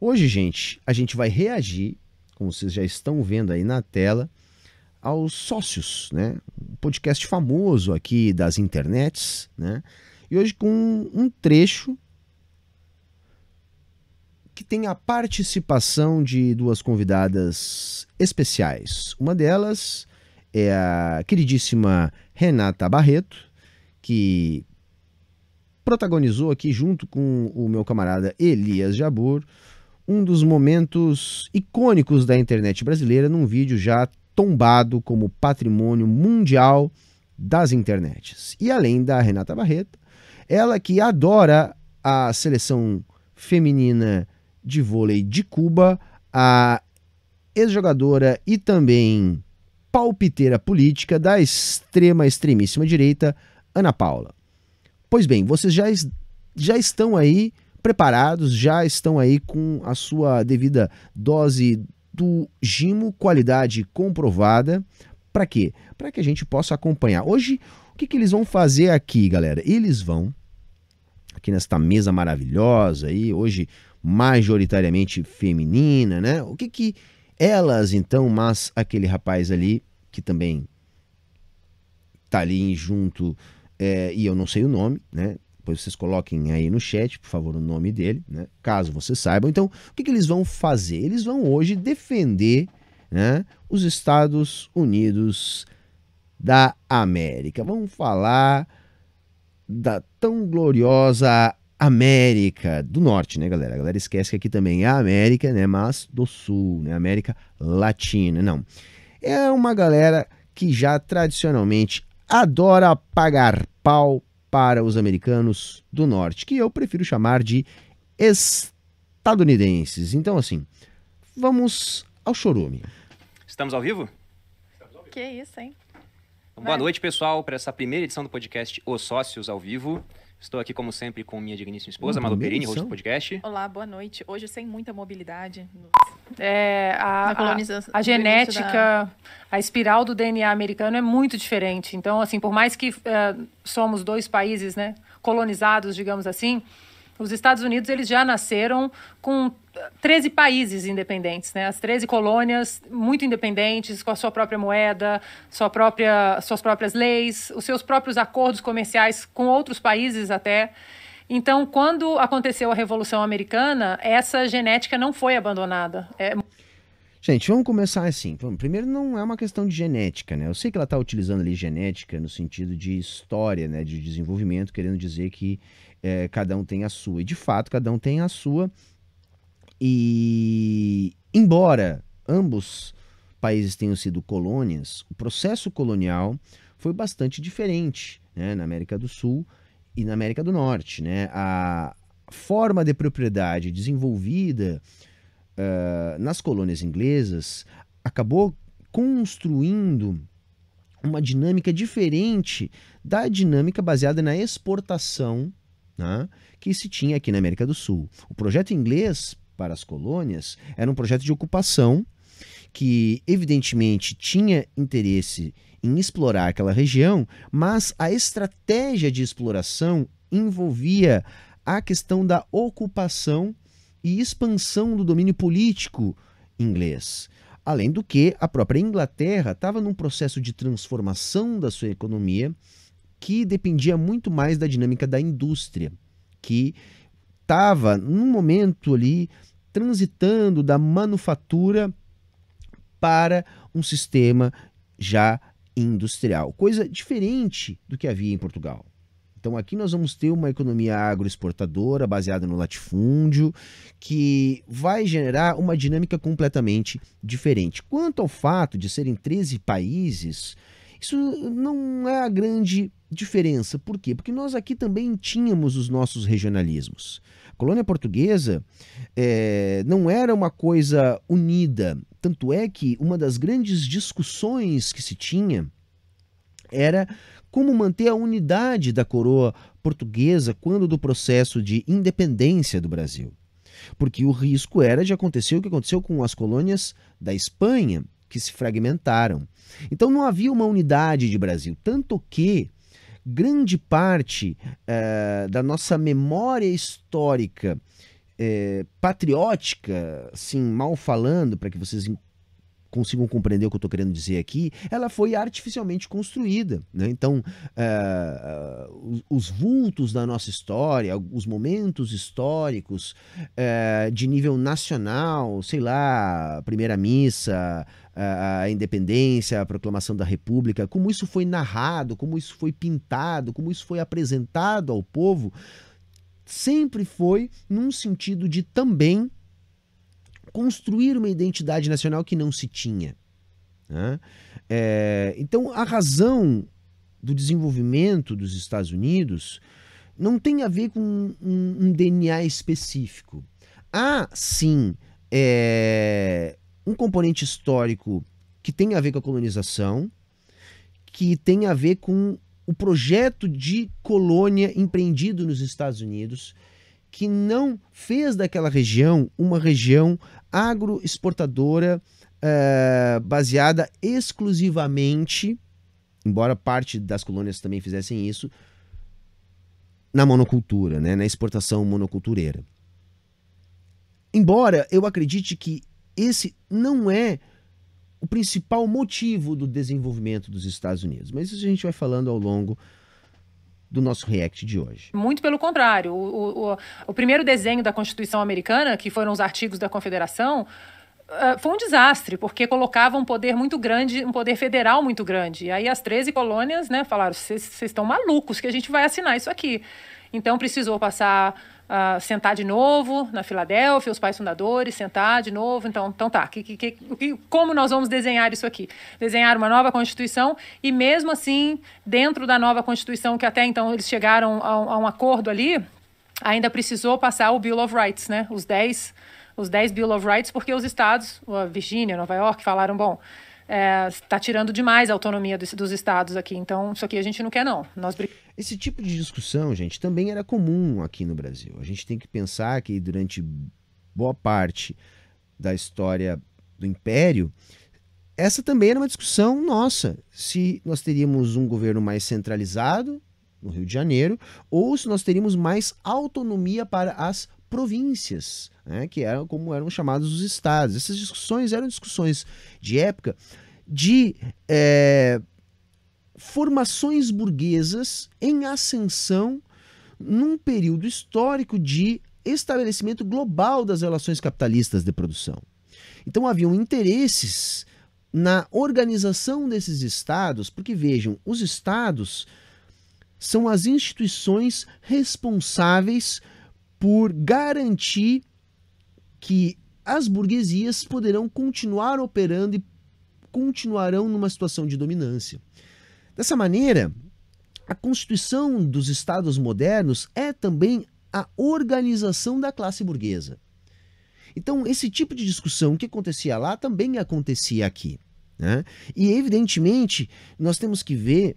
Hoje, gente, a gente vai reagir, como vocês já estão vendo aí na tela, aos Sócios, né? Um podcast famoso aqui das internets, né? E hoje com um trecho que tem a participação de duas convidadas especiais. Uma delas é a queridíssima Renata Barreto, que protagonizou aqui junto com o meu camarada Elias Jabbour um dos momentos icônicos da internet brasileira num vídeo já tombado como patrimônio mundial das internets. E além da Renata Barreto, ela que adora a seleção feminina de vôlei de Cuba, a ex-jogadora e também palpiteira política da extremíssima direita, Ana Paula. Pois bem, vocês já estão aí preparados, já estão aí com a sua devida dose do Gimo, qualidade comprovada. Para quê? Para que a gente possa acompanhar. Hoje, o que eles vão fazer aqui, galera? Eles vão, aqui nesta mesa maravilhosa aí, hoje majoritariamente feminina, né? O que elas, então, mas aquele rapaz ali, que também tá ali junto, e eu não sei o nome, né? Depois vocês coloquem aí no chat, por favor, o nome dele, né? Caso vocês saibam. Então, o que eles vão fazer? Eles vão hoje defender, né, os Estados Unidos da América. Vamos falar da tão gloriosa América do Norte, né, galera? A galera esquece que aqui também é a América, né, mas do Sul, né, América Latina. Não. É uma galera que já tradicionalmente adora pagar pau para os americanos do Norte, que eu prefiro chamar de estadunidenses. Então, assim, vamos ao chorume. Estamos ao vivo? Que isso, hein? Boa noite, pessoal, para essa primeira edição do podcast Os Sócios ao Vivo. Estou aqui, como sempre, com minha digníssima esposa, Malu Perini, host do podcast. Olá, boa noite. Hoje sem muita mobilidade. A genética, a espiral do DNA americano é muito diferente. Então, assim, por mais que somos dois países, né, colonizados, digamos assim, os Estados Unidos eles já nasceram com 13 países independentes, né? As 13 colônias muito independentes, com a sua própria moeda, suas próprias leis, os seus próprios acordos comerciais com outros países até. Então, quando aconteceu a Revolução Americana, essa genética não foi abandonada. Gente, vamos começar assim. Primeiro, não é uma questão de genética, né? Eu sei que ela está utilizando ali genética no sentido de história, né? De desenvolvimento, querendo dizer que cada um tem a sua. E, de fato, cada um tem a sua. E, embora ambos países tenham sido colônias, o processo colonial foi bastante diferente, né? Na América do Sul e na América do Norte, né? A forma de propriedade desenvolvida nas colônias inglesas acabou construindo uma dinâmica diferente da dinâmica baseada na exportação, né, que se tinha aqui na América do Sul. O projeto inglês para as colônias era um projeto de ocupação que evidentemente tinha interesse em explorar aquela região, mas a estratégia de exploração envolvia a questão da ocupação e expansão do domínio político inglês. Além do que, a própria Inglaterra estava num processo de transformação da sua economia que dependia muito mais da dinâmica da indústria, que estava, num momento ali, transitando da manufatura para um sistema já industrial. Coisa diferente do que havia em Portugal. Então aqui nós vamos ter uma economia agroexportadora baseada no latifúndio, que vai gerar uma dinâmica completamente diferente. Quanto ao fato de serem 13 países, isso não é a grande diferença. Por quê? Porque nós aqui também tínhamos os nossos regionalismos. A colônia portuguesa não era uma coisa unida. Tanto é que uma das grandes discussões que se tinha era como manter a unidade da coroa portuguesa quando do processo de independência do Brasil. Porque o risco era de acontecer o que aconteceu com as colônias da Espanha, que se fragmentaram. Então não havia uma unidade de Brasil, tanto que grande parte da nossa memória histórica patriótica, assim, mal falando, para que vocês consigam compreender o que eu estou querendo dizer aqui, ela foi artificialmente construída, né? Então, os vultos da nossa história, os momentos históricos de nível nacional, sei lá, a primeira missa, a independência, a proclamação da República, como isso foi narrado, como isso foi pintado, como isso foi apresentado ao povo, sempre foi num sentido de também construir uma identidade nacional que não se tinha, né? Então, a razão do desenvolvimento dos Estados Unidos não tem a ver com um DNA específico. Há, sim, um componente histórico que tem a ver com a colonização, que tem a ver com o projeto de colônia empreendido nos Estados Unidos, que não fez daquela região uma região agroexportadora baseada exclusivamente, embora parte das colônias também fizessem isso, na monocultura, né, na exportação monocultureira. Embora eu acredite que esse não é o principal motivo do desenvolvimento dos Estados Unidos, mas isso a gente vai falando ao longo do nosso react de hoje. Muito pelo contrário. O primeiro desenho da Constituição Americana, que foram os artigos da Confederação, foi um desastre, porque colocava um poder muito grande, um poder federal muito grande. E aí as 13 colônias, né, falaram, vocês estão malucos que a gente vai assinar isso aqui. Então precisou sentar de novo na Filadélfia, os pais fundadores, sentar de novo. Então tá, como nós vamos desenhar isso aqui? Desenhar uma nova Constituição e mesmo assim, dentro da nova Constituição, que até então eles chegaram a um acordo ali, ainda precisou passar o Bill of Rights, né? Os 10 Bill of Rights, porque os estados, a Virgínia, Nova York, falaram, bom, está tirando demais a autonomia dos estados aqui, então isso aqui a gente não quer não. Esse tipo de discussão, gente, também era comum aqui no Brasil. A gente tem que pensar que durante boa parte da história do Império, essa também era uma discussão nossa. Se nós teríamos um governo mais centralizado no Rio de Janeiro, ou se nós teríamos mais autonomia para as províncias, né, que eram como eram chamados os estados. Essas discussões eram discussões de época de formações burguesas em ascensão num período histórico de estabelecimento global das relações capitalistas de produção. Então haviam interesses na organização desses estados, porque vejam, os estados são as instituições responsáveis por garantir que as burguesias poderão continuar operando e continuarão numa situação de dominância. Dessa maneira, a constituição dos estados modernos é também a organização da classe burguesa. Então, esse tipo de discussão que acontecia lá também acontecia aqui, né? E, evidentemente, nós temos que ver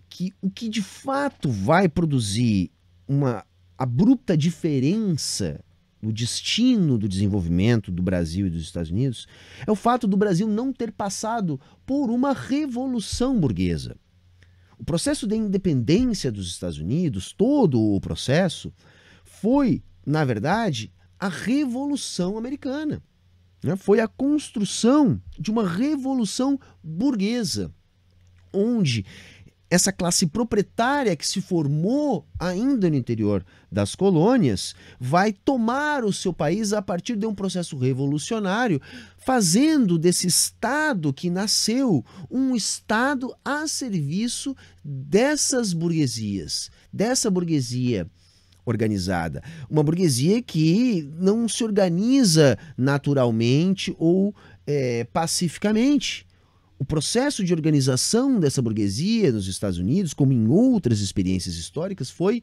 que o que de fato vai produzir uma abrupta diferença no destino do desenvolvimento do Brasil e dos Estados Unidos é o fato do Brasil não ter passado por uma revolução burguesa. O processo de independência dos Estados Unidos, todo o processo, foi, na verdade, a Revolução Americana, né? Foi a construção de uma revolução burguesa, onde essa classe proprietária que se formou ainda no interior das colônias vai tomar o seu país a partir de um processo revolucionário, fazendo desse Estado que nasceu um Estado a serviço dessas burguesias, dessa burguesia organizada. Uma burguesia que não se organiza naturalmente ou pacificamente. O processo de organização dessa burguesia nos Estados Unidos, como em outras experiências históricas, foi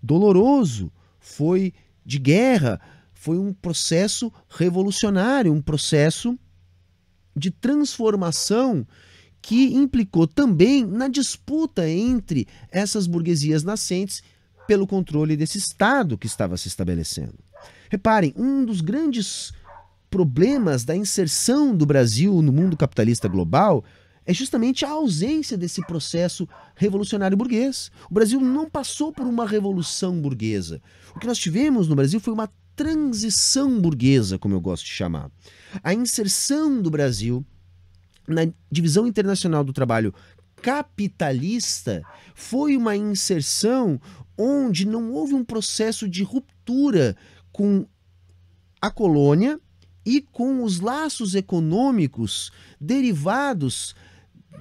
doloroso, foi de guerra, foi um processo revolucionário, um processo de transformação que implicou também na disputa entre essas burguesias nascentes pelo controle desse Estado que estava se estabelecendo. Reparem, um dos grandes problemas da inserção do Brasil no mundo capitalista global é justamente a ausência desse processo revolucionário burguês. O Brasil não passou por uma revolução burguesa. O que nós tivemos no Brasil foi uma transição burguesa, como eu gosto de chamar. A inserção do Brasil na divisão internacional do trabalho capitalista foi uma inserção onde não houve um processo de ruptura com a colônia e com os laços econômicos derivados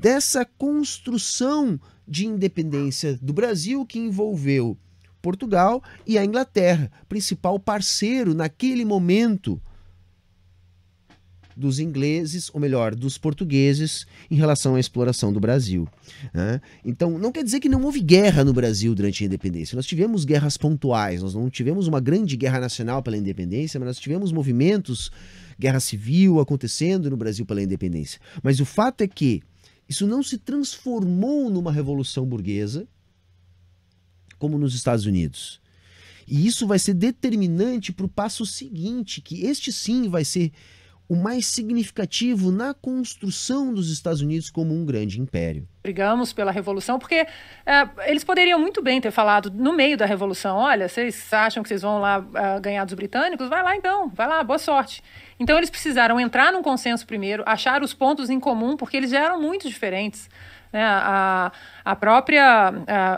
dessa construção de independência do Brasil que envolveu Portugal e a Inglaterra, principal parceiro naquele momento dos ingleses, ou melhor, dos portugueses, em relação à exploração do Brasil. Então, não quer dizer que não houve guerra no Brasil durante a independência. Nós tivemos guerras pontuais, nós não tivemos uma grande guerra nacional pela independência, mas nós tivemos movimentos, guerra civil acontecendo no Brasil pela independência. Mas o fato é que isso não se transformou numa revolução burguesa, como nos Estados Unidos. E isso vai ser determinante para o passo seguinte, que este sim vai ser o mais significativo na construção dos Estados Unidos como um grande império. Brigamos pela Revolução, porque eles poderiam muito bem ter falado no meio da Revolução, olha, vocês acham que vocês vão lá ganhar dos britânicos? Vai lá então, vai lá, boa sorte. Então eles precisaram entrar num consenso primeiro, achar os pontos em comum, porque eles já eram muito diferentes. Né? A própria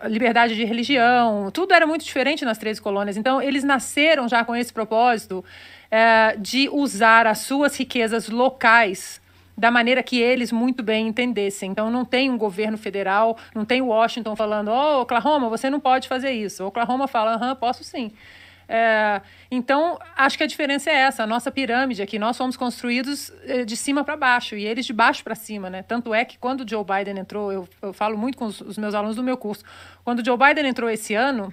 liberdade de religião, tudo era muito diferente nas 13 colônias. Então eles nasceram já com esse propósito de usar as suas riquezas locais da maneira que eles muito bem entendessem. Então não tem um governo federal, não tem Washington falando, Oklahoma, você não pode fazer isso. Oklahoma fala, posso sim. Então, acho que a diferença é essa, a nossa pirâmide aqui, nós fomos construídos de cima para baixo e eles de baixo para cima, né? Tanto é que quando o Joe Biden entrou, eu falo muito com os meus alunos do meu curso, quando o Joe Biden entrou esse ano,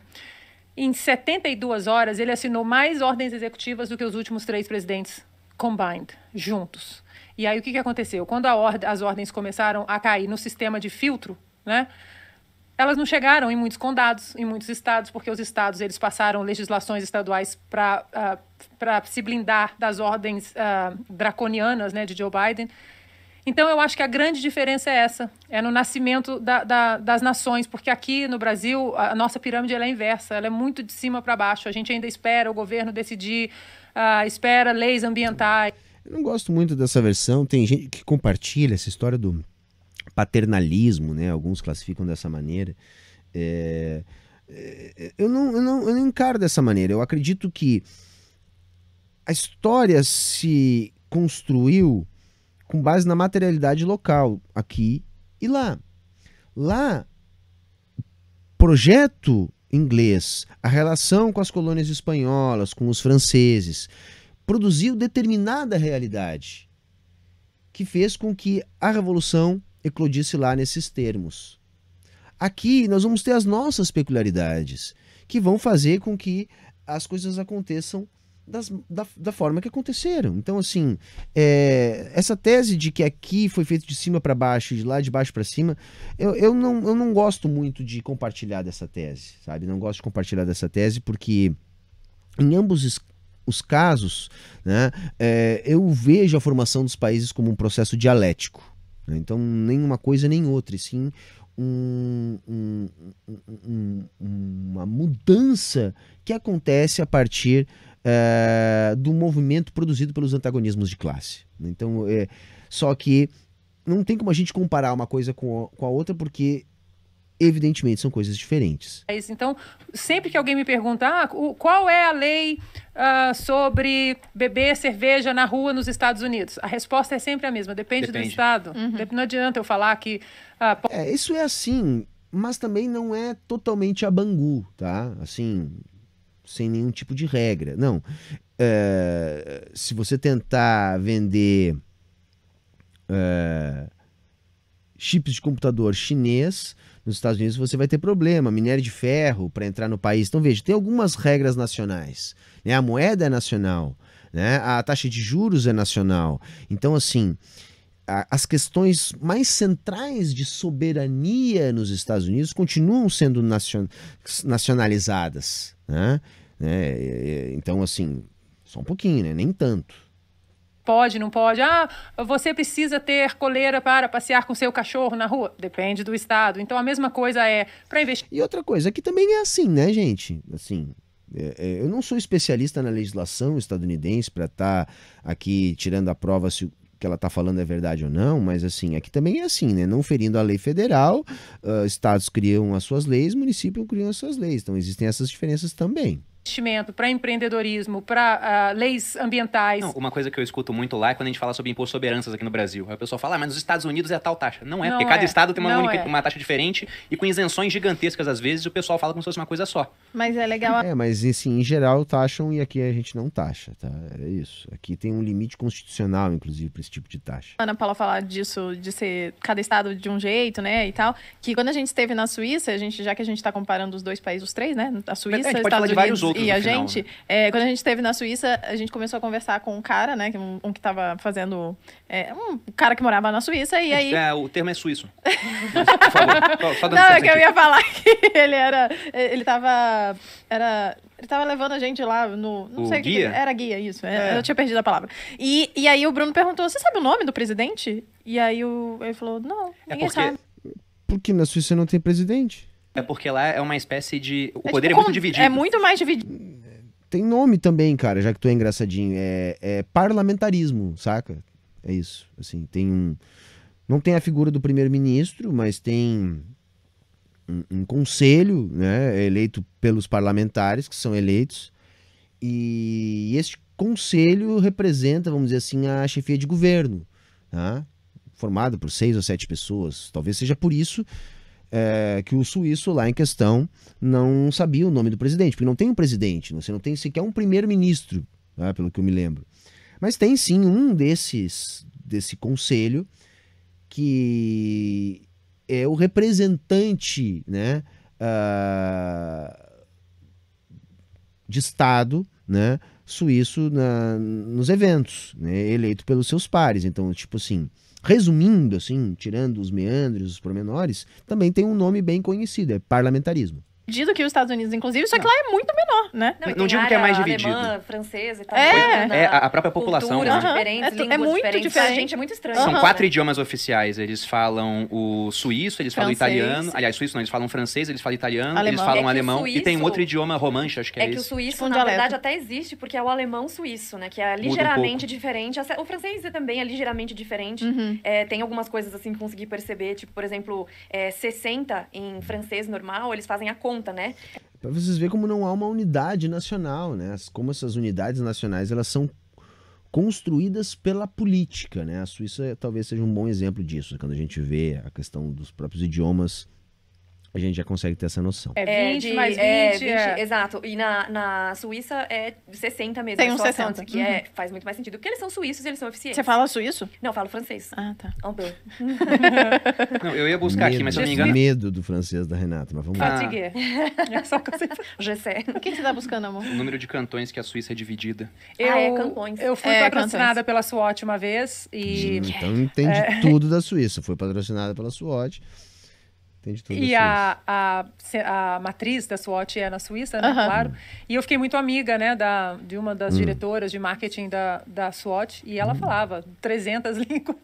em 72 horas ele assinou mais ordens executivas do que os últimos 3 presidentes combined, juntos. E aí o que aconteceu? Quando as ordens começaram a cair no sistema de filtro, né? Elas não chegaram em muitos condados, em muitos estados, porque os estados eles passaram legislações estaduais para se blindar das ordens draconianas, né, de Joe Biden. Então, eu acho que a grande diferença é essa, é no nascimento das nações, porque aqui no Brasil a nossa pirâmide ela é inversa, ela é muito de cima para baixo. A gente ainda espera o governo decidir, espera leis ambientais. Eu não gosto muito dessa versão, tem gente que compartilha essa história do paternalismo, né? Alguns classificam dessa maneira. Eu não encaro dessa maneira. Eu acredito que a história se construiu com base na materialidade local, aqui e lá. Lá, projeto inglês, a relação com as colônias espanholas, com os franceses, produziu determinada realidade que fez com que a Revolução eclodisse lá nesses termos. Aqui nós vamos ter as nossas peculiaridades, que vão fazer com que as coisas aconteçam da forma que aconteceram. Então, assim, essa tese de que aqui foi feito de cima para baixo e de lá de baixo para cima, eu não gosto muito de compartilhar dessa tese, sabe? Não gosto de compartilhar dessa tese porque em ambos os casos, né, eu vejo a formação dos países como um processo dialético. Então, nem uma coisa nem outra, e sim uma mudança que acontece a partir do movimento produzido pelos antagonismos de classe. Então, só que não tem como a gente comparar uma coisa com a outra, porque evidentemente são coisas diferentes. Então, sempre que alguém me pergunta qual é a lei sobre beber cerveja na rua nos Estados Unidos, a resposta é sempre a mesma, depende. Do estado. Uhum. Não adianta eu falar que... isso é assim, mas também não é totalmente a Bangu, tá? Assim, sem nenhum tipo de regra. Não. Se você tentar vender chips de computador chinês nos Estados Unidos, você vai ter problema, minério de ferro para entrar no país. Então veja, tem algumas regras nacionais, né? A moeda é nacional, né? A taxa de juros é nacional. Então, assim, as questões mais centrais de soberania nos Estados Unidos continuam sendo nacionalizadas, né? Então, assim, só um pouquinho, né? Nem tanto. pode, não pode. Você precisa ter coleira para passear com seu cachorro na rua. Depende do estado. Então, a mesma coisa é para investir. E outra coisa, aqui também é assim, né, gente? Assim, eu não sou especialista na legislação estadunidense para estar aqui tirando a prova se o que ela está falando é verdade ou não, mas assim, aqui também é assim, né? Não ferindo a lei federal, estados criam as suas leis, municípios criam as suas leis. Então, existem essas diferenças também. Investimento, para empreendedorismo, para leis ambientais. Não, uma coisa que eu escuto muito lá é quando a gente fala sobre imposto sobre heranças aqui no Brasil. Aí o pessoal fala, mas nos Estados Unidos é tal taxa. Não é, porque cada estado tem uma taxa diferente e com isenções gigantescas às vezes o pessoal fala como se fosse uma coisa só. Mas é legal. Mas assim, em geral taxam e aqui a gente não taxa, tá? É isso. Aqui tem um limite constitucional, inclusive, para esse tipo de taxa. A Ana Paula falar disso, de ser cada estado de um jeito, né, e tal, que quando a gente esteve na Suíça, já que a gente está comparando os dois países, os três, né, a Suíça, os Estados Unidos e a gente, quando a gente esteve na Suíça, a gente começou a conversar com um cara, né, um que estava fazendo, um cara que morava na Suíça, e aí... o termo é suíço. Por favor, só dando Não, é que eu ia falar que ele tava levando a gente lá no... Não sei o que guia? Era guia, isso. Eu tinha perdido a palavra. E aí o Bruno perguntou, você sabe o nome do presidente? E aí ele falou, não, ninguém sabe. Porque na Suíça não tem presidente. É porque lá é uma espécie de... O poder é muito dividido. É muito mais dividido. Tem nome também, cara, já que tu é engraçadinho. É parlamentarismo, saca? É isso. Assim, não tem a figura do primeiro-ministro, mas tem um conselho, né, eleito pelos parlamentares, que são eleitos. E este conselho representa, vamos dizer assim, a chefia de governo, tá? Formado por 6 ou 7 pessoas. Talvez seja por isso que o suíço lá em questão não sabia o nome do presidente, porque não tem um presidente, você não tem sequer um primeiro-ministro, tá? Pelo que eu me lembro. Mas tem sim um desse conselho que é o representante, né, de Estado, né, suíço nos eventos, né, eleito pelos seus pares. Então, tipo assim, resumindo, assim, tirando os meandros, os pormenores, também tem um nome bem conhecido, é parlamentarismo. Dividido que os Estados Unidos, inclusive, só que lá é muito menor, né? Não digo que é mais dividido. Alemã, francesa e tal. A própria população. Culturas diferentes, línguas muito diferentes. diferente. A gente é muito estranho. São 4 idiomas oficiais. Eles falam o suíço, eles falam Francês. italiano. Aliás, suíço não, eles falam francês, eles falam italiano, Alemão. eles falam É que o alemão. E tem um suíço- outro idioma romanche, acho que é que o esse. suíço, Tipo um na dialeto. verdade, até existe, porque é o alemão suíço, né? Que é ligeiramente diferente. O francês também é ligeiramente diferente. Tem algumas coisas, assim, que consegui perceber. Tipo, por exemplo, 60 em francês normal, eles fazem a conta, né? Para vocês verem como não há uma unidade nacional, né? Como essas unidades nacionais, elas são construídas pela política, né? A Suíça talvez seja um bom exemplo disso. Quando a gente vê a questão dos próprios idiomas, a gente já consegue ter essa noção. É 20 mais 20. Exato. E na Suíça é 60 mesmo. Tem é uns só 60. Que faz muito mais sentido. Porque eles são suíços e eles são eficientes. Você fala suíço? Não, eu falo francês. Ah, tá. Um peu. Não, eu ia buscar aqui, mas se eu não me engano... Medo do francês da Renata, mas vamos lá. Fatigue. É só que eu sei. Je sais. O que você tá buscando, amor? O número de cantões que a Suíça é dividida. cantões. Eu fui patrocinada pela SWOT uma vez e... Então entende tudo da Suíça. Foi patrocinada pela SWOT. Entende tudo E da Suíça. a matriz da SWOT é na Suíça, né, claro. E eu fiquei muito amiga, né, de uma das diretoras de marketing da SWOT. E ela falava 300 línguas.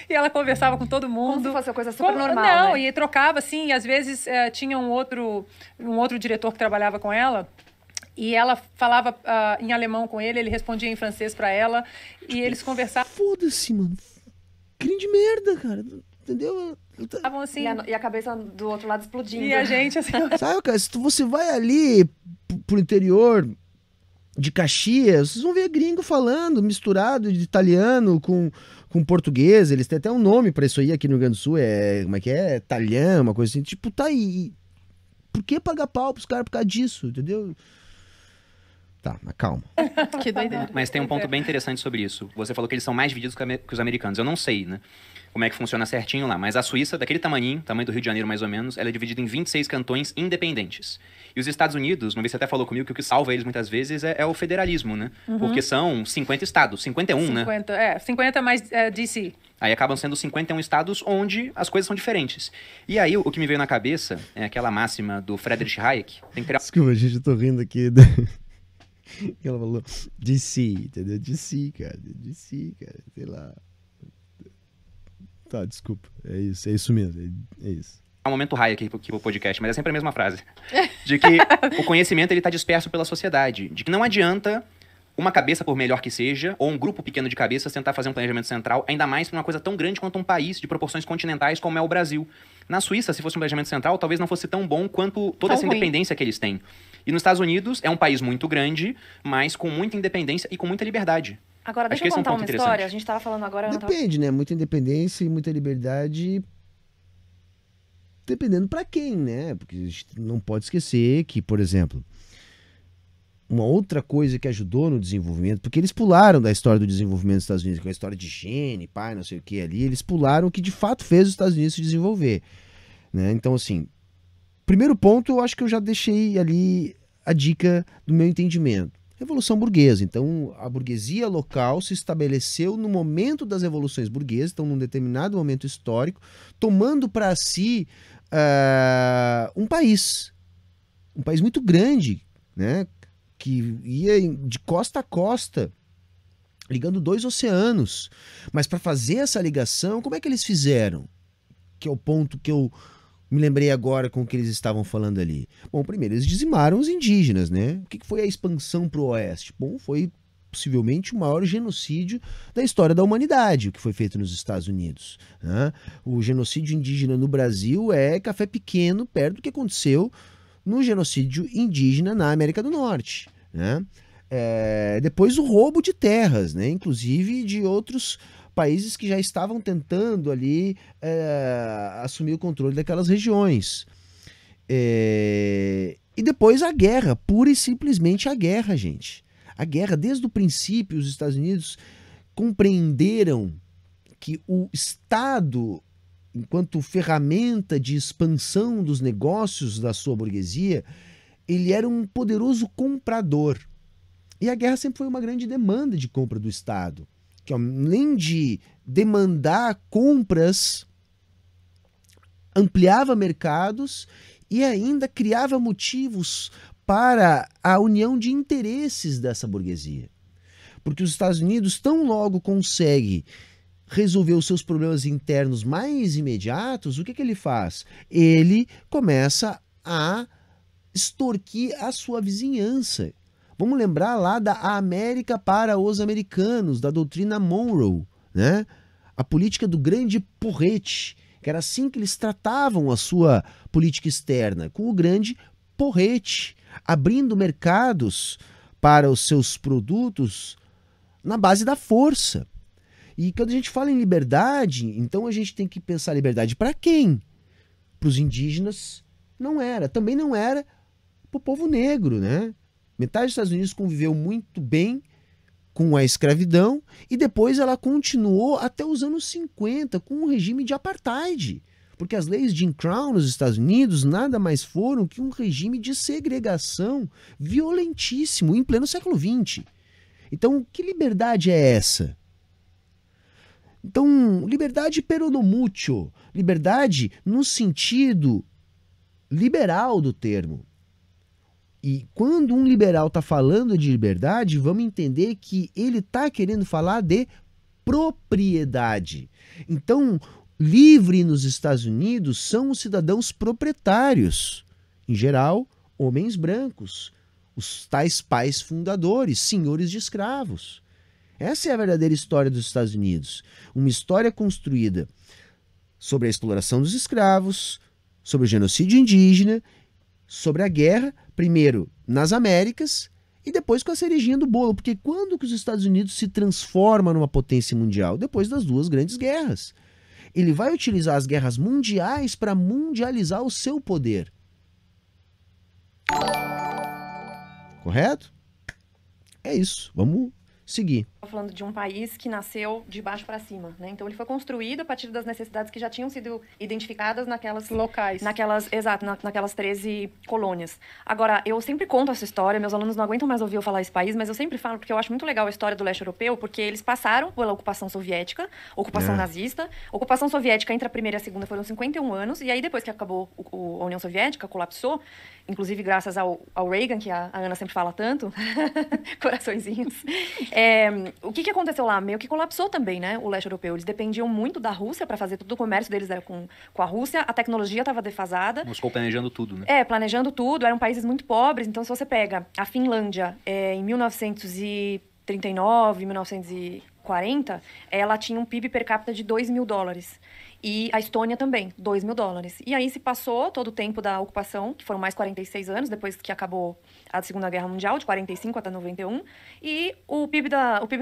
E ela conversava com todo mundo. Como se fosse uma coisa super normal, Não, né? e trocava, assim. E às vezes tinha um outro diretor que trabalhava com ela. E ela falava em alemão com ele respondia em francês pra ela. E eles conversavam Foda-se, mano. Grande merda, cara. Entendeu? assim. E a cabeça do outro lado explodindo. E a gente, assim... Sabe, cara, se você vai ali pro interior de Caxias, vocês vão ver gringo falando, misturado de italiano com português. Eles têm até um nome pra isso aí aqui no Rio Grande do Sul. Como é que é? Talhã, uma coisa assim. Tipo, tá aí. Por que pagar pau pros caras por causa disso? Entendeu? Tá, mas calma. Que doideira. Mas tem um ponto bem interessante sobre isso. Você falou que eles são mais divididos que os americanos. Eu não sei, né? Como é que funciona certinho lá. Mas a Suíça, daquele tamanho do Rio de Janeiro mais ou menos, ela é dividida em 26 cantões independentes. E os Estados Unidos, uma vez você até falou comigo que o que salva eles muitas vezes é o federalismo, né? Porque são 50 estados, 51, né? 50 mais DC. Aí acabam sendo 51 estados onde as coisas são diferentes. E aí, o que me veio na cabeça é aquela máxima do Friedrich Hayek. Tem que criar... Desculpa, gente, eu tô rindo aqui. Ela falou DC, entendeu? DC, cara, sei lá. Tá, desculpa. É isso mesmo, é isso. Um momento raio aqui pro podcast, mas é sempre a mesma frase. De que o conhecimento, ele tá disperso pela sociedade. De que não adianta uma cabeça, por melhor que seja, ou um grupo pequeno de cabeças tentar fazer um planejamento central, ainda mais para uma coisa tão grande quanto um país de proporções continentais como é o Brasil. Na Suíça, se fosse um planejamento central, talvez não fosse tão bom quanto toda essa independência que eles têm. E nos Estados Unidos, é um país muito grande, mas com muita independência e com muita liberdade. Agora, deixa eu contar uma história. A gente estava falando agora... Depende, né? Muita independência e muita liberdade... Dependendo para quem, né? Porque a gente não pode esquecer que, por exemplo... Uma outra coisa que ajudou no desenvolvimento, porque eles pularam da história do desenvolvimento dos Estados Unidos, com a história de gene, pai, não sei o que ali, eles pularam o que de fato fez os Estados Unidos se desenvolver. Né? Então, assim, primeiro ponto, eu acho que eu já deixei ali a dica do meu entendimento. Revolução burguesa. Então, a burguesia local se estabeleceu no momento das revoluções burguesas, então, num determinado momento histórico, tomando para si um país muito grande, né? Que ia de costa a costa, ligando 2 oceanos. Mas para fazer essa ligação, como é que eles fizeram? Que é o ponto que eu me lembrei agora com o que eles estavam falando ali. Bom, primeiro, eles dizimaram os indígenas, né? O que foi a expansão para o oeste? Bom, foi possivelmente o maior genocídio da história da humanidade, o que foi feito nos Estados Unidos. Né? O genocídio indígena no Brasil é café pequeno, perto do que aconteceu no genocídio indígena na América do Norte. Né? Depois o roubo de terras, né? Inclusive de outros países que já estavam tentando ali assumir o controle daquelas regiões. E depois a guerra, pura e simplesmente a guerra, gente. A guerra, desde o princípio, os Estados Unidos compreenderam que o Estado, enquanto ferramenta de expansão dos negócios da sua burguesia, ele era um poderoso comprador. E a guerra sempre foi uma grande demanda de compra do Estado, que além de demandar compras, ampliava mercados e ainda criava motivos para a união de interesses dessa burguesia. Porque os Estados Unidos tão logo consegue resolver os seus problemas internos mais imediatos, o que ele faz? Ele começa a extorquir a sua vizinhança. Vamos lembrar lá da América para os americanos, da doutrina Monroe, né? A política do grande porrete, que era assim que eles tratavam a sua política externa, com o grande porrete, abrindo mercados para os seus produtos na base da força. E quando a gente fala em liberdade, então a gente tem que pensar liberdade para quem? Para os indígenas não era, também não era para o povo negro, né? Metade dos Estados Unidos conviveu muito bem com a escravidão e depois ela continuou até os anos 50 com um regime de apartheid, porque as leis de Jim Crow nos Estados Unidos nada mais foram que um regime de segregação violentíssimo em pleno século XX. Então, que liberdade é essa? Então, liberdade peronomútil, liberdade no sentido liberal do termo. E quando um liberal está falando de liberdade, vamos entender que ele está querendo falar de propriedade. Então, livre nos Estados Unidos são os cidadãos proprietários, em geral, homens brancos, os tais pais fundadores, senhores de escravos. Essa é a verdadeira história dos Estados Unidos. Uma história construída sobre a exploração dos escravos, sobre o genocídio indígena, sobre a guerra, primeiro nas Américas e depois com a cerejinha do bolo. Porque quando que os Estados Unidos se transforma numa potência mundial? Depois das 2 grandes guerras. Ele vai utilizar as guerras mundiais para mundializar o seu poder. Correto? É isso. Vamos seguir. falando de um país que nasceu de baixo para cima, né? Então ele foi construído a partir das necessidades que já tinham sido identificadas naquelas locais, naquelas 13 colônias. Agora, eu sempre conto essa história, meus alunos não aguentam mais ouvir eu falar esse país, mas eu sempre falo porque eu acho muito legal a história do leste europeu, porque eles passaram pela ocupação soviética, ocupação nazista. Ocupação soviética entre a primeira e a segunda foram 51 anos, e aí depois que acabou a União Soviética, colapsou, inclusive graças ao Reagan, que a Ana sempre fala tanto, coraçõezinhos. O que aconteceu lá? Meio que colapsou também, né, o leste europeu. Eles dependiam muito da Rússia para fazer tudo. O comércio deles era com a Rússia, a tecnologia estava defasada. Moscou planejando tudo, né? Planejando tudo. Eram países muito pobres. Então, se você pega a Finlândia em 1939, 1940, ela tinha um PIB per capita de $2.000. E a Estônia também, $2.000. E aí se passou todo o tempo da ocupação, que foram mais 46 anos, depois que acabou a Segunda Guerra Mundial, de 45 até 91. E o PIB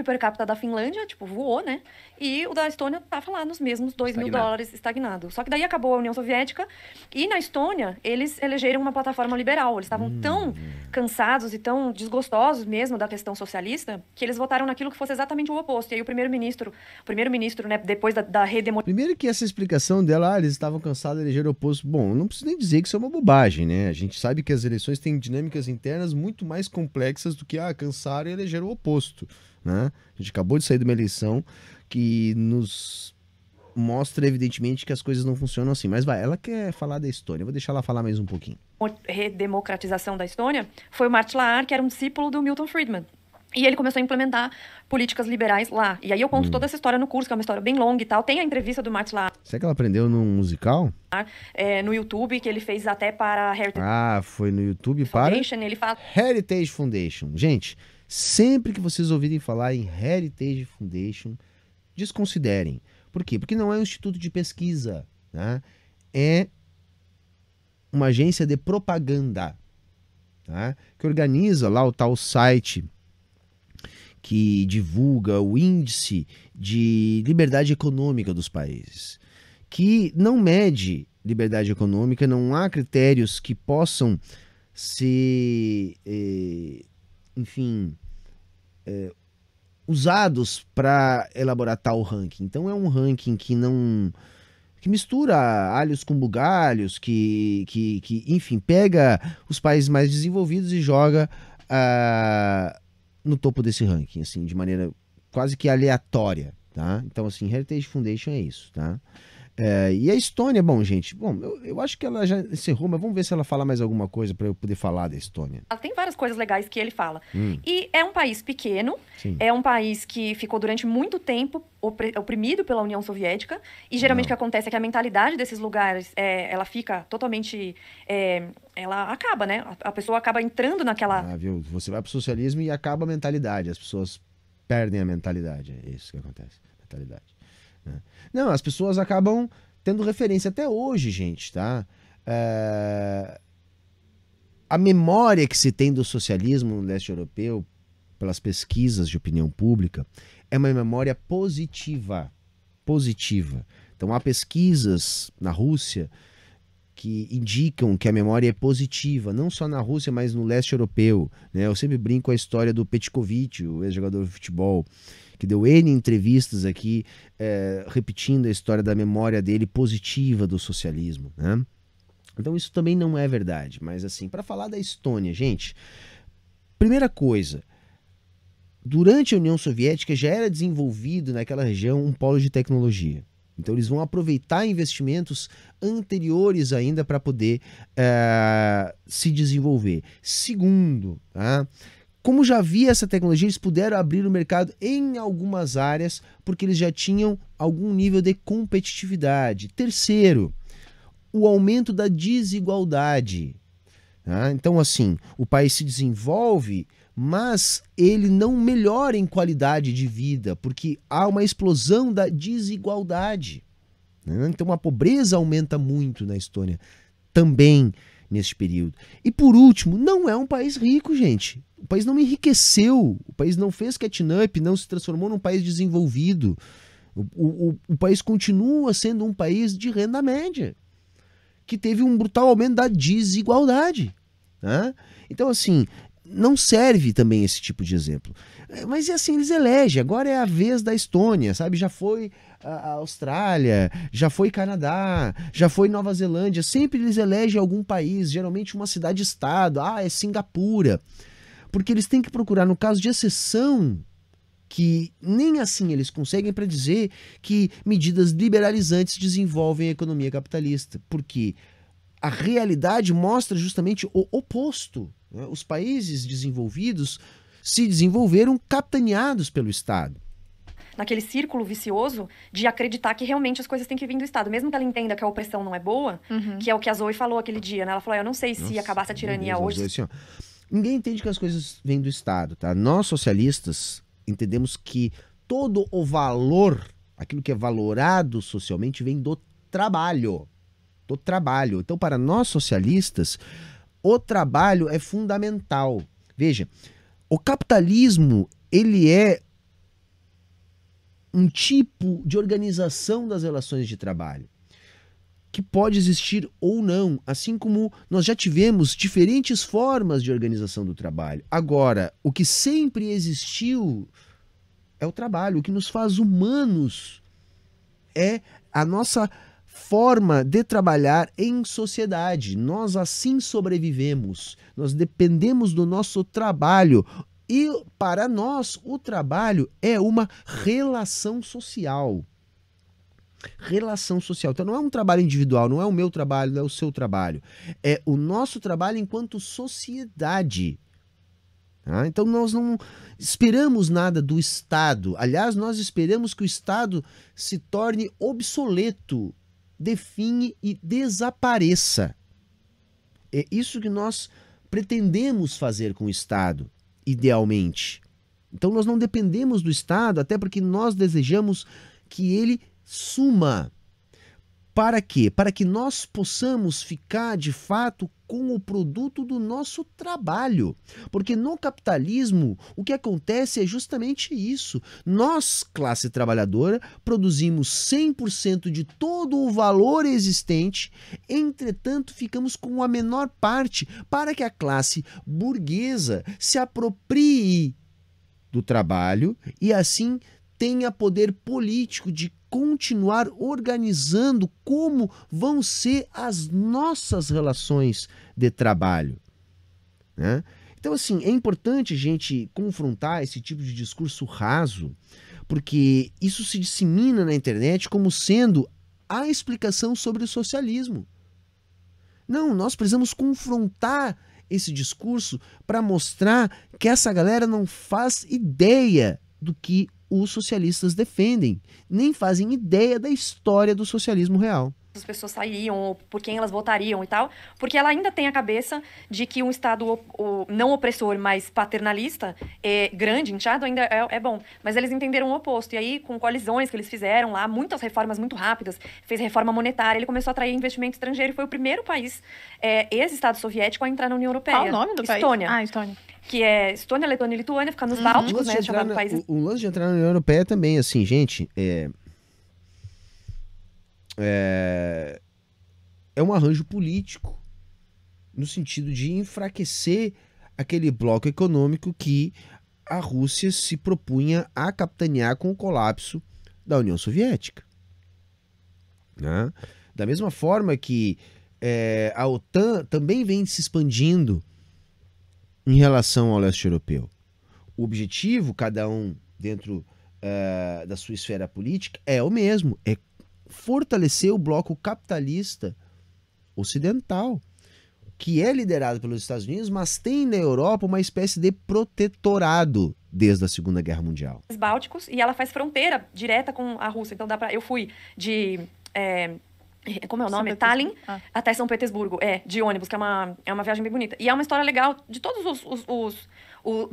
per capita da Finlândia, voou, né? E o da Estônia estava lá nos mesmos $2.000 estagnado. Só que daí acabou a União Soviética e na Estônia eles elegeram uma plataforma liberal. Eles estavam tão cansados e tão desgostosos mesmo da questão socialista que eles votaram naquilo que fosse exatamente o oposto. E aí o primeiro-ministro, né, depois da redemocratização... Primeiro que essa explicação dela, eles estavam cansados de eleger o oposto. Bom, não preciso nem dizer que isso é uma bobagem, né? A gente sabe que as eleições têm dinâmicas internas muito mais complexas do que cansaram e eleger o oposto, né? A gente acabou de sair de uma eleição que nos mostra evidentemente que as coisas não funcionam assim. Mas vai, ela quer falar da Estônia, eu vou deixar ela falar mais um pouquinho. A redemocratização da Estônia foi o Mart Laar, que era um discípulo do Milton Friedman. E ele começou a implementar políticas liberais lá. E aí eu conto toda essa história no curso, que é uma história bem longa e tal. Tem a entrevista do Mart Laar. Será que ela aprendeu num musical? No YouTube, que ele fez até para a Heritage foi no YouTube Foundation, para ele fala... Heritage Foundation. Gente, sempre que vocês ouvirem falar em Heritage Foundation, desconsiderem. Por quê? Porque não é um instituto de pesquisa, né? É uma agência de propaganda, tá? Que organiza lá o tal site que divulga o índice de liberdade econômica dos países, que não mede liberdade econômica, não há critérios que possam ser, usados para elaborar tal ranking. Então é um ranking que mistura alhos com bugalhos, enfim, pega os países mais desenvolvidos e joga no topo desse ranking, assim, de maneira quase que aleatória, tá? Então, assim, Heritage Foundation é isso, tá? E a Estônia, bom, gente, eu acho que ela já encerrou, mas vamos ver se ela fala mais alguma coisa para eu poder falar da Estônia. Tem várias coisas legais que ele fala. E é um país pequeno, Sim. É um país que ficou durante muito tempo oprimido pela União Soviética, e geralmente o que acontece é que a mentalidade desses lugares, ela fica totalmente... ela acaba, né? A pessoa acaba entrando naquela... Viu? Você vai pro socialismo e acaba a mentalidade, as pessoas perdem a mentalidade, é isso que acontece, mentalidade. Não, as pessoas acabam tendo referência até hoje, gente, tá? A memória que se tem do socialismo no leste europeu, pelas pesquisas de opinião pública, é uma memória positiva. Então há pesquisas na Rússia que indicam que a memória é positiva, não só na Rússia, mas no leste europeu, né? Eu sempre brinco com a história do Petkovic, o ex-jogador de futebol, que deu N entrevistas aqui, repetindo a história da memória dele positiva do socialismo, né? Então isso também não é verdade, mas assim, para falar da Estônia, gente, primeira coisa, durante a União Soviética já era desenvolvido naquela região um polo de tecnologia. Então eles vão aproveitar investimentos anteriores ainda para poder se desenvolver. Segundo, tá? Como já havia essa tecnologia, eles puderam abrir o mercado em algumas áreas porque eles já tinham algum nível de competitividade. Terceiro, o aumento da desigualdade. Tá? Então, assim, o país se desenvolve, mas ele não melhora em qualidade de vida porque há uma explosão da desigualdade. Né? Então, a pobreza aumenta muito na Estônia também nesse período. E por último, não é um país rico, gente. O país não enriqueceu, o país não fez catching up, não se transformou num país desenvolvido. O país continua sendo um país de renda média, que teve um brutal aumento da desigualdade. Né? Então, assim, não serve também esse tipo de exemplo. Mas assim, eles elegem. Agora é a vez da Estônia, sabe? Já foi a Austrália, já foi Canadá, já foi Nova Zelândia. Sempre eles elegem algum país, geralmente uma cidade-estado. É Singapura. Porque eles têm que procurar, no caso de exceção, que nem assim eles conseguem, para dizer que medidas liberalizantes desenvolvem a economia capitalista. Porque a realidade mostra justamente o oposto. Os países desenvolvidos se desenvolveram capitaneados pelo Estado. Naquele círculo vicioso de acreditar que realmente as coisas têm que vir do Estado. Mesmo que ela entenda que a opressão não é boa, que é o que a Zoe falou aquele dia, né? Ela falou, eu não sei se acabasse a tirania hoje... Assim, ninguém entende que as coisas vêm do Estado, tá? Nós, socialistas, entendemos que todo o valor, aquilo que é valorado socialmente, vem do trabalho. Do trabalho. Então, para nós, socialistas, o trabalho é fundamental. Veja, o capitalismo, ele é um tipo de organização das relações de trabalho que pode existir ou não, assim como nós já tivemos diferentes formas de organização do trabalho. Agora, o que sempre existiu é o trabalho. O que nos faz humanos é a nossa forma de trabalhar em sociedade. Nós assim sobrevivemos. Nós dependemos do nosso trabalho. E para nós, o trabalho é uma relação social. Relação social. Então não é um trabalho individual, não é o meu trabalho, não é o seu trabalho. É o nosso trabalho enquanto sociedade. Tá? Então nós não esperamos nada do Estado. Aliás, nós esperamos que o Estado se torne obsoleto, define e desapareça. É isso que nós pretendemos fazer com o Estado, idealmente. Então nós não dependemos do Estado, até porque nós desejamos que ele suma. Para quê? Para que nós possamos ficar, de fato, com o produto do nosso trabalho. Porque no capitalismo, o que acontece é justamente isso. Nós, classe trabalhadora, produzimos 100% de todo o valor existente, entretanto, ficamos com a menor parte para que a classe burguesa se aproprie do trabalho e, assim, tenha poder político de continuar organizando como vão ser as nossas relações de trabalho, né? Então, assim, é importante a gente confrontar esse tipo de discurso raso, porque isso se dissemina na internet como sendo a explicação sobre o socialismo. Não, nós precisamos confrontar esse discurso para mostrar que essa galera não faz ideia do que os socialistas defendem, nem fazem ideia da história do socialismo real. As pessoas sairiam, ou por quem elas votariam e tal, porque ela ainda tem a cabeça de que um Estado não opressor, mas paternalista, grande, inchado, ainda é bom. Mas eles entenderam o oposto. E aí, com coalizões que eles fizeram lá, muitas reformas muito rápidas, fez reforma monetária, ele começou a atrair investimento estrangeiro e foi o primeiro país, ex-Estado soviético, a entrar na União Europeia. Qual o nome do Estônia. país? Estônia. Que é Estônia, Letônia e Lituânia, fica nos Bálticos, né? Chamado país. O lance de entrar na União Europeia também, assim, gente, é um arranjo político no sentido de enfraquecer aquele bloco econômico que a Rússia se propunha a capitanear com o colapso da União Soviética, né? Da mesma forma que a OTAN também vem se expandindo em relação ao leste europeu. O objetivo, cada um dentro da sua esfera política, é o mesmo, é fortalecer o bloco capitalista ocidental, que é liderado pelos Estados Unidos, mas tem na Europa uma espécie de protetorado desde a Segunda Guerra Mundial. Os Bálticos, e ela faz fronteira direta com a Rússia. Então eu fui de como é o nome? Tallinn até São Petersburgo, de ônibus, que é uma viagem bem bonita. E é uma história legal de todos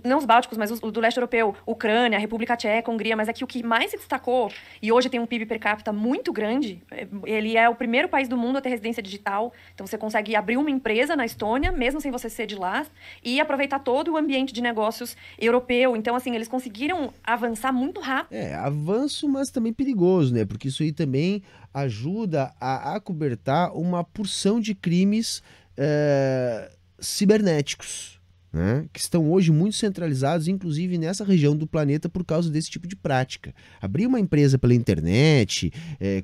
não os bálticos, mas do leste europeu, Ucrânia, República Tcheca, Hungria, mas aqui o que mais se destacou, e hoje tem um PIB per capita muito grande, ele é o primeiro país do mundo a ter residência digital, então você consegue abrir uma empresa na Estônia, mesmo sem você ser de lá, e aproveitar todo o ambiente de negócios europeu. Então, assim, eles conseguiram avançar muito rápido. Avanço, mas também perigoso, né? Porque isso aí também ajuda a acobertar uma porção de crimes cibernéticos. né, que estão hoje muito centralizados, inclusive nessa região do planeta, por causa desse tipo de prática. Abrir uma empresa pela internet,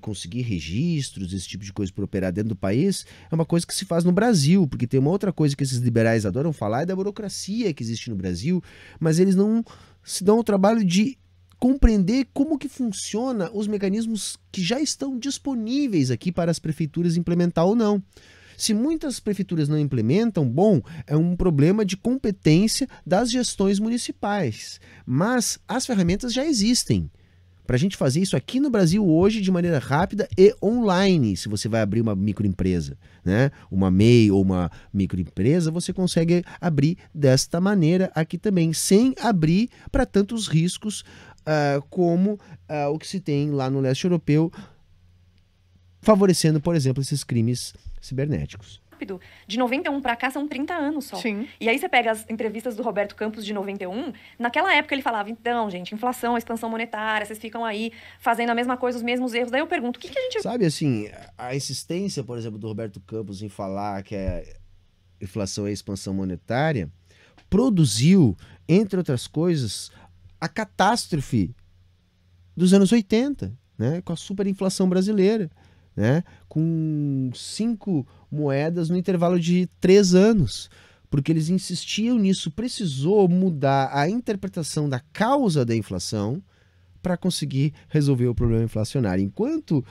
conseguir registros, esse tipo de coisa para operar dentro do país, é uma coisa que se faz no Brasil, porque tem uma outra coisa que esses liberais adoram falar, é da burocracia que existe no Brasil, mas eles não se dão o trabalho de compreender como que funciona os mecanismos que já estão disponíveis aqui para as prefeituras implementar ou não. Se muitas prefeituras não implementam, bom, é um problema de competência das gestões municipais. Mas as ferramentas já existem para a gente fazer isso aqui no Brasil hoje de maneira rápida e online. Se você vai abrir uma microempresa, né? Uma MEI ou uma microempresa, você consegue abrir desta maneira aqui também, sem abrir para tantos riscos como o que se tem lá no leste europeu, favorecendo, por exemplo, esses crimes cibernéticos. De 91 para cá são 30 anos só. Sim. E aí você pega as entrevistas do Roberto Campos de 91, naquela época ele falava, então, gente, inflação, expansão monetária, vocês ficam aí fazendo a mesma coisa, os mesmos erros. Daí eu pergunto, o que a gente... Sabe, assim, a insistência, por exemplo, do Roberto Campos em falar que a inflação é expansão monetária, produziu, entre outras coisas, a catástrofe dos anos 80, né, com a superinflação brasileira. Né, com 5 moedas no intervalo de 3 anos, porque eles insistiam nisso. Precisou mudar a interpretação da causa da inflação para conseguir resolver o problema inflacionário. Enquanto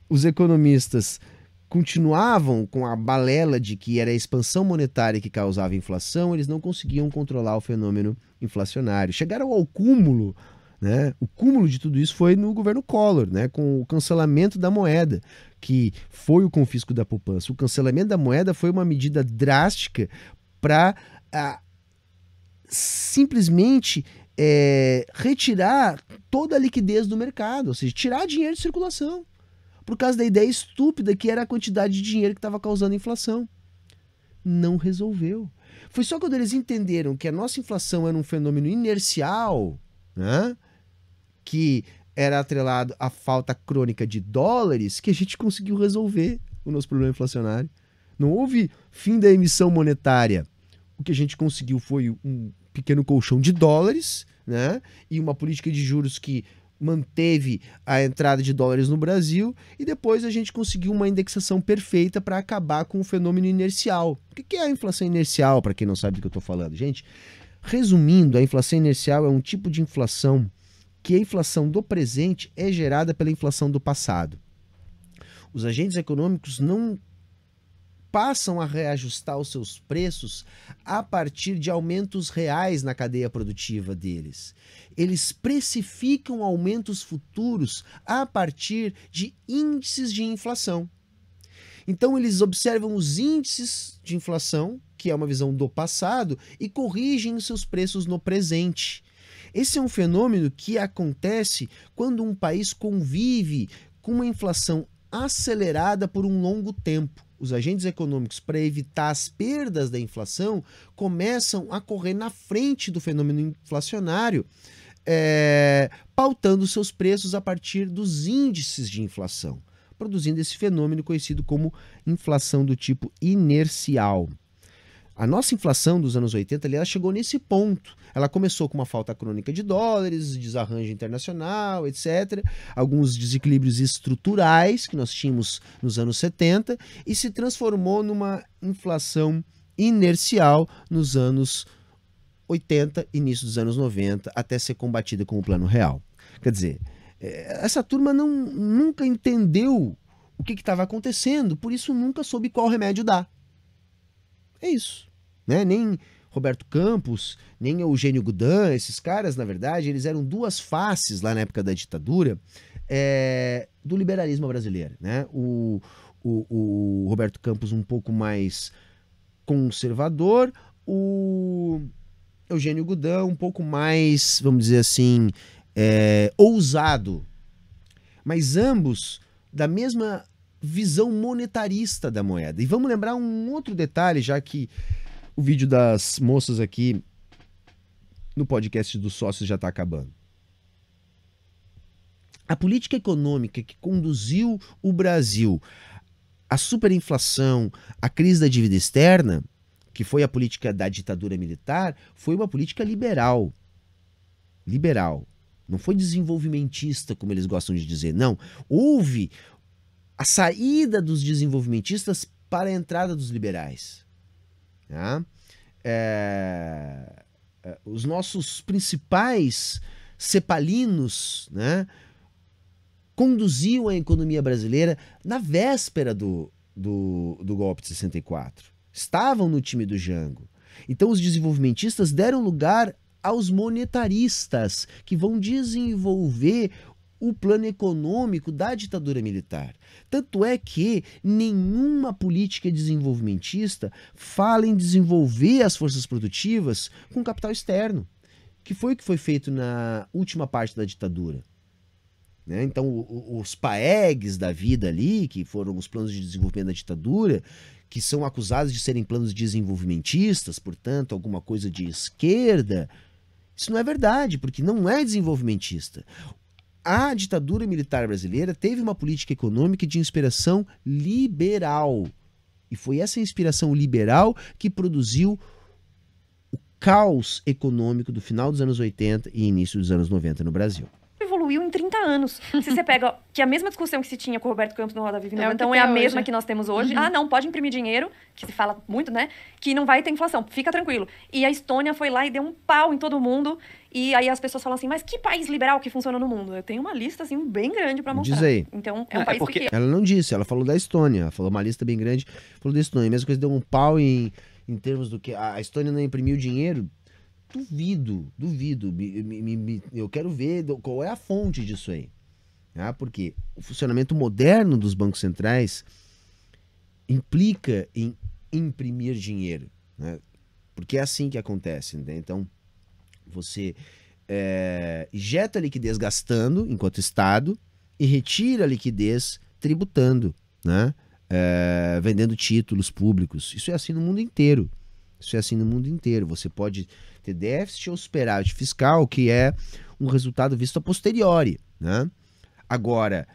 os economistas continuavam com a balela de que era a expansão monetária que causava inflação, eles não conseguiam controlar o fenômeno inflacionário. Chegaram ao cúmulo, né? O cúmulo de tudo isso foi no governo Collor, né? Com o cancelamento da moeda, que foi o confisco da poupança. O cancelamento da moeda foi uma medida drástica para simplesmente retirar toda a liquidez do mercado, ou seja, tirar dinheiro de circulação, por causa da ideia estúpida que era a quantidade de dinheiro que estava causando inflação. Não resolveu. Foi só quando eles entenderam que a nossa inflação era um fenômeno inercial, né, que era atrelado à falta crônica de dólares, que a gente conseguiu resolver o nosso problema inflacionário. Não houve fim da emissão monetária. O que a gente conseguiu foi um pequeno colchão de dólares, né, e uma política de juros que manteve a entrada de dólares no Brasil, e depois a gente conseguiu uma indexação perfeita para acabar com o fenômeno inercial. O que é a inflação inercial, para quem não sabe do que eu estou falando? Gente, resumindo, a inflação inercial é um tipo de inflação que a inflação do presente é gerada pela inflação do passado. Os agentes econômicos não passam a reajustar os seus preços a partir de aumentos reais na cadeia produtiva deles. Eles precificam aumentos futuros a partir de índices de inflação. Então eles observam os índices de inflação, que é uma visão do passado, e corrigem os seus preços no presente. Esse é um fenômeno que acontece quando um país convive com uma inflação acelerada por um longo tempo. Os agentes econômicos, para evitar as perdas da inflação, começam a correr na frente do fenômeno inflacionário, pautando seus preços a partir dos índices de inflação, produzindo esse fenômeno conhecido como inflação do tipo inercial. A nossa inflação dos anos 80 ela chegou nesse ponto. Ela começou com uma falta crônica de dólares, desarranjo internacional, etc. Alguns desequilíbrios estruturais que nós tínhamos nos anos 70 e se transformou numa inflação inercial nos anos 80, início dos anos 90, até ser combatida com o Plano Real. Quer dizer, essa turma nunca entendeu o que estava acontecendo, por isso nunca soube qual remédio dar. É isso, né? Nem Roberto Campos, nem Eugênio Goudin, esses caras, na verdade, eles eram duas faces lá na época da ditadura do liberalismo brasileiro, né? O Roberto Campos um pouco mais conservador, o Eugênio Goudin um pouco mais, vamos dizer assim, ousado, mas ambos da mesma visão monetarista da moeda. E vamos lembrar um outro detalhe, já que o vídeo das moças aqui no podcast dos sócios já está acabando. A política econômica que conduziu o Brasil à superinflação, à crise da dívida externa, que foi a política da ditadura militar, foi uma política liberal. Liberal. Não foi desenvolvimentista, como eles gostam de dizer. Não. Houve a saída dos desenvolvimentistas para a entrada dos liberais. Tá? Os nossos principais cepalinos, né, conduziam a economia brasileira na véspera do golpe de 64. Estavam no time do Jango. Então os desenvolvimentistas deram lugar aos monetaristas, que vão desenvolver o plano econômico da ditadura militar. Tanto é que nenhuma política desenvolvimentista fala em desenvolver as forças produtivas com capital externo, que foi o que foi feito na última parte da ditadura. Né? Então, os PAEGs da vida ali, que foram os planos de desenvolvimento da ditadura, que são acusados de serem planos desenvolvimentistas, portanto, alguma coisa de esquerda, isso não é verdade, porque não é desenvolvimentista. A ditadura militar brasileira teve uma política econômica de inspiração liberal. E foi essa inspiração liberal que produziu o caos econômico do final dos anos 80 e início dos anos 90 no Brasil. Evoluiu em 30 anos. Se você pega que a mesma discussão que se tinha com o Roberto Campos no Roda Viva, então é a mesma que nós temos hoje. Ah, não, pode imprimir dinheiro, que se fala muito, né? Que não vai ter inflação, fica tranquilo. E a Estônia foi lá e deu um pau em todo mundo. E aí as pessoas falam assim, mas que país liberal que funciona no mundo? Eu tenho uma lista, assim, bem grande pra mostrar. Diz aí. Então, é um país pequeno. Ela não disse, ela falou da Estônia. Ela falou uma lista bem grande, falou da Estônia. A mesma coisa, deu um pau em termos do que a Estônia não imprimiu dinheiro. Duvido. Eu quero ver qual é a fonte disso aí. Tá? Porque o funcionamento moderno dos bancos centrais implica em imprimir dinheiro. Né? Porque é assim que acontece. Né? Então, você injeta a liquidez gastando enquanto Estado e retira a liquidez tributando, né? Vendendo títulos públicos. Isso é assim no mundo inteiro. Você pode ter déficit ou superávit fiscal, que é um resultado visto a posteriori. Né? Agora,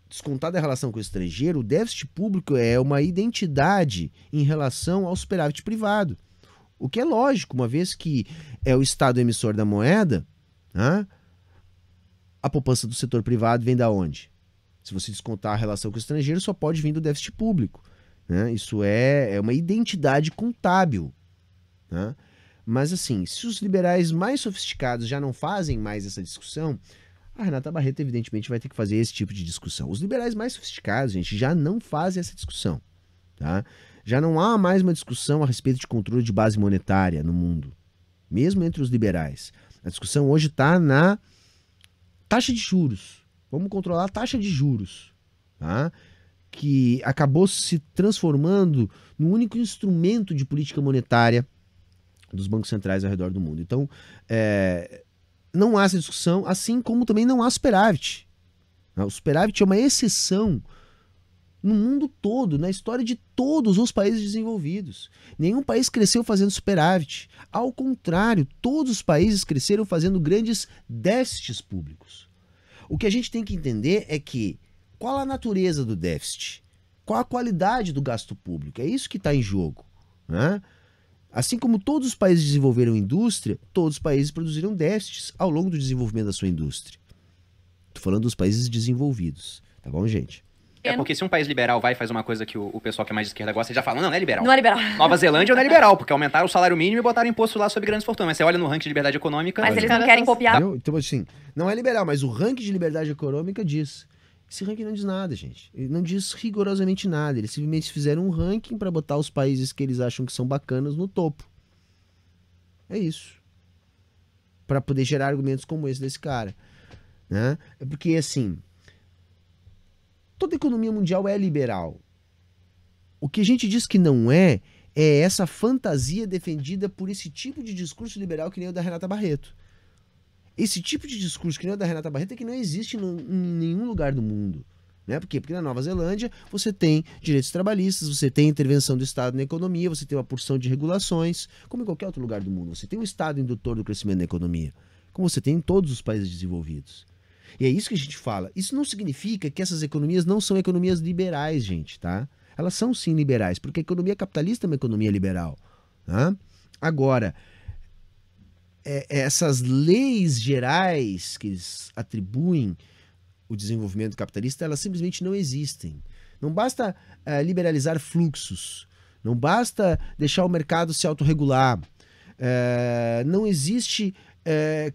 descontada a relação com o estrangeiro, o déficit público é uma identidade em relação ao superávit privado. O que é lógico, uma vez que é o Estado emissor da moeda, né? A poupança do setor privado vem da onde? Se você descontar a relação com o estrangeiro, só pode vir do déficit público. Né? Isso é uma identidade contábil. Né? Mas assim, se os liberais mais sofisticados já não fazem mais essa discussão, a Renata Barreto evidentemente vai ter que fazer esse tipo de discussão. Os liberais mais sofisticados, gente, já não fazem essa discussão. Tá? Já não há mais uma discussão a respeito de controle de base monetária no mundo, mesmo entre os liberais. A discussão hoje está na taxa de juros. Vamos controlar a taxa de juros, tá? Que acabou se transformando no único instrumento de política monetária dos bancos centrais ao redor do mundo. Então, não há essa discussão, assim como também não há superávit. O superávit é uma exceção no mundo todo, na história de todos os países desenvolvidos. Nenhum país cresceu fazendo superávit. Ao contrário, todos os países cresceram fazendo grandes déficits públicos. O que a gente tem que entender é que qual a natureza do déficit? Qual a qualidade do gasto público? É isso que está em jogo. Né? Assim como todos os países desenvolveram indústria, todos os países produziram déficits ao longo do desenvolvimento da sua indústria. Estou falando dos países desenvolvidos. Tá bom, gente? Porque se um país liberal vai e faz uma coisa que o pessoal que é mais de esquerda gosta, eles já falam, não é liberal. Não é liberal. Nova Zelândia não é liberal, porque aumentaram o salário mínimo e botaram imposto lá sobre grandes fortunas. Mas você olha no ranking de liberdade econômica... Mas eles não querem copiar. Então, assim, não é liberal, mas o ranking de liberdade econômica diz. Esse ranking não diz nada, gente. Ele não diz rigorosamente nada. Eles simplesmente fizeram um ranking para botar os países que eles acham que são bacanas no topo. É isso. Para poder gerar argumentos como esse desse cara. Né? É porque, assim... Toda a economia mundial é liberal. O que a gente diz que não é essa fantasia defendida por esse tipo de discurso liberal que nem o da Renata Barreto. Esse tipo de discurso que nem o da Renata Barreto é que não existe em nenhum lugar do mundo. Né? Por quê? Porque na Nova Zelândia você tem direitos trabalhistas, você tem intervenção do Estado na economia, você tem uma porção de regulações, como em qualquer outro lugar do mundo. Você tem um Estado indutor do crescimento da economia, como você tem em todos os países desenvolvidos. E é isso que a gente fala. Isso não significa que essas economias não são economias liberais, gente, tá? Elas são sim liberais, porque a economia capitalista é uma economia liberal. Tá? Agora, essas leis gerais que eles atribuem o desenvolvimento capitalista, elas simplesmente não existem. Não basta liberalizar fluxos, não basta deixar o mercado se autorregular, não existe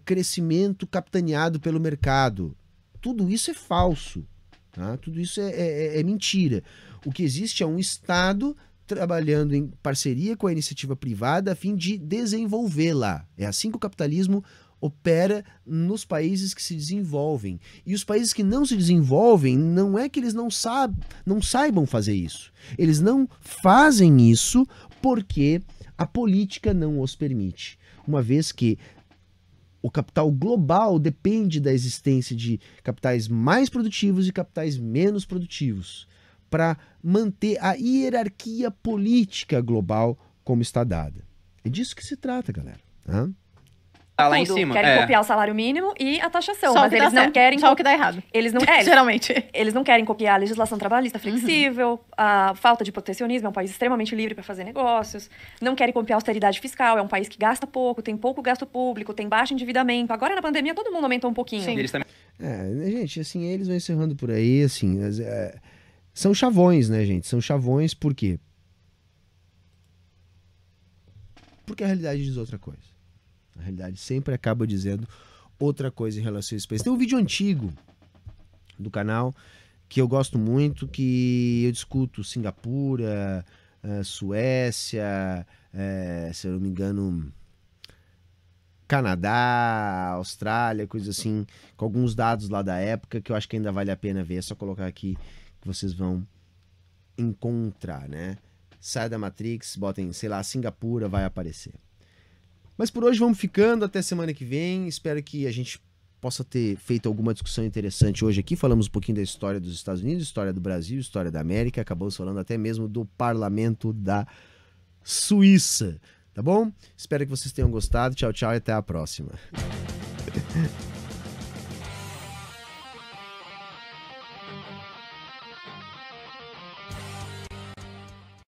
crescimento capitaneado pelo mercado. Tudo isso é falso, tá? Tudo isso é mentira. O que existe é um Estado trabalhando em parceria com a iniciativa privada a fim de desenvolvê-la. É assim que o capitalismo opera nos países que se desenvolvem. E os países que não se desenvolvem, não é que eles não saibam fazer isso. Eles não fazem isso porque a política não os permite. Uma vez que o capital global depende da existência de capitais mais produtivos e capitais menos produtivos, para manter a hierarquia política global como está dada. É disso que se trata, galera. Tá lá em cima. Querem copiar o salário mínimo e a taxação, mas eles não querem... Só o que dá errado. Eles não, geralmente. Eles não querem copiar a legislação trabalhista flexível, a falta de protecionismo, é um país extremamente livre para fazer negócios, não querem copiar a austeridade fiscal, é um país que gasta pouco, tem pouco gasto público, tem baixo endividamento. Agora, na pandemia, todo mundo aumentou um pouquinho. Sim. Eles também... gente, assim, eles vão encerrando por aí, assim... São chavões, né, gente? São chavões por quê? Porque a realidade diz outra coisa. A realidade sempre acaba dizendo outra coisa em relação a esse país. Tem um vídeo antigo do canal que eu gosto muito, que eu discuto Singapura, Suécia, se eu não me engano, Canadá, Austrália, coisa assim, com alguns dados lá da época que eu acho que ainda vale a pena ver. É só colocar aqui que vocês vão encontrar, né? Sai da Matrix, botem, sei lá, Singapura, vai aparecer. Mas por hoje vamos ficando, até semana que vem. Espero que a gente possa ter feito alguma discussão interessante hoje aqui. Falamos um pouquinho da história dos Estados Unidos, história do Brasil, história da América. Acabamos falando até mesmo do parlamento da Suíça. Tá bom? Espero que vocês tenham gostado. Tchau, tchau e até a próxima.